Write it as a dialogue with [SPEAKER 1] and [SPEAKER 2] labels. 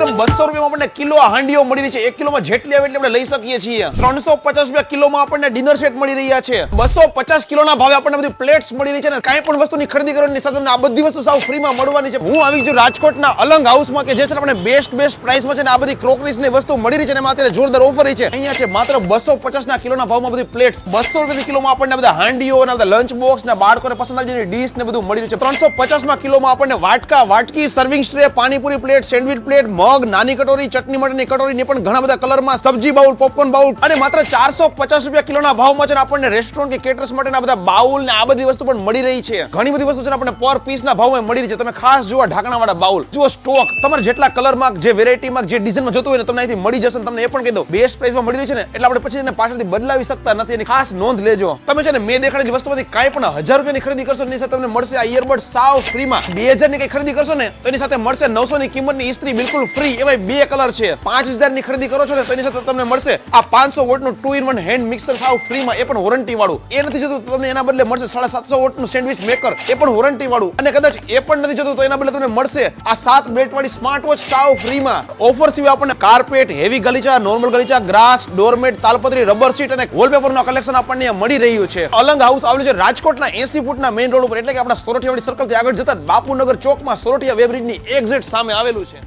[SPEAKER 1] એકદમ 200 રૂપિયામાં આપણને કિલો હાંડીઓ મળી રહી છે. 1 કિલોમાં જેટલી આવે એટલે આપણે લઈ શકીએ છીએ. 350 રૂપિયા કિલોમાં આપણને ડિનર સેટ મળી રહ્યા છે. 250 કિલોના ભાવે આપણને બધી પ્લેટ્સ મળી રહી છે ને કાંઈ પણ વસ્તુની ખરીદી કરવાની સાથે તમને આ બધી વસ્તુ સાવ ફ્રીમાં મળવાની છે. હું આવી ગયો રાજકોટના અલંગ હાઉસમાં કે જે છે આપણે બેસ્ટ પ્રાઇસમાં છે ને આ બધી ક્રોકરીઝ ની વસ્તુ મળી રહી છે ને એમાં અત્યારે જોરદાર ઓફર રહી છે. અહીંયા છે માત્ર 250 ના કિલોના ભાવમાં બધી પ્લેટ્સ, 200 રૂપિયા કિલોમાં આપણને બધા હાંડીઓ અને બધા લંચ બોક્સ ને બાળકોને પસંદ આવી જતી ડીશ ને બધું મળી રહ્યું છે. 350 માં કિલોમાં આપણને વાટકા, વાટકી, serving tray, panipuri plate, sandwich plate, mug, નાની કટોરી, ચટણી માટેની કટોરી ને પણ ઘણા બધા કલરમાં, સબ્જી બાઉલ, પોપકોર્ન બાઉલ અને માત્ર 450 રૂપિયા કિલોના ભાવમાં છે આપણને રેસ્ટોરન્ટ કે કેટરર્સ માટેના બધા બાઉલ ને આ બધી વસ્તુ પણ મળી રહી છે. ઘણી બધી વસ્તુ છે આપણને પર પીસ ના ભાવમાં મળી રહી છે. તમે ખાસ જુઓ ઢાંકણાવાળા બાઉલ, જુઓ સ્ટોક, તમારે જેટલા કલરમાં, જે વેરાયટીમાં, જે ડિઝાઇનમાં જોતું હોય ને તમને અહીંથી મળી જશે. તમને એ પણ કહી દઉં બેસ્ટ પ્રાઇસમાં મળી રહી છે ને એટલે આપણે પછી એને પાછળથી બદલાવી શકતા નથી. એની ખાસ નોંધ લેજો. તમે છે ને મેં દેખાડેલી વસ્તુમાંથી કાંઈ પણ 1000 રૂપિયાની ખરીદી કરશો એની સાથે તમને મળશે આ ઇયરબડ સાવ ફ્રીમાં. 2000 ની કઈ ખરીદી કરશો ને તો એની સાથે મળશે 900 ની કિંમતની ઇસ્ત્રી બિલકુલ ફ્રી. એમાં 2 કલર છે. 5000 ની ખરીદી કરો છો ને તો એની સાથે તમને મળશે આ 500 વોટનું 2-in-1 હેન્ડ મિક્સર સાવ ફ્રીમાં, એ પણ વોરંટી વાળું. એ નથી જોતું તો તમને એના બદલે મળશે 750 વોટનું સેન્ડવિચ મેકર, એ પણ વોરંટી વાળું. અને કદાચ એ પણ નથી જોતું તો એના બદલે તમને મળશે આ 7 બેલ્ટ વાળી સ્માર્ટ વોચ સાવ ફ્રીમાં. ઓફર સિવાય આપણને કાર્પેટ, હેવી ગલીચા, નોર્મલ ગલીચા, ગ્રાસ, ડોરમેટ, તાલપત્રી, રબર સીટ અને વોલપેપરનું કલેક્શન આપણને મળી રહ્યું છે. અલંગ હાઉસ આવેલું છે રાજકોટના 80 ફૂટના મેઇન રોડ ઉપર, એટલે કે આપણા સોરઠિયાવાડી સર્કલથી આગળ જતા બાપુનગર ચોકમાં સોરઠિયા વેબ્રિજની એક્ઝેક્ટ સામે આવેલું છે.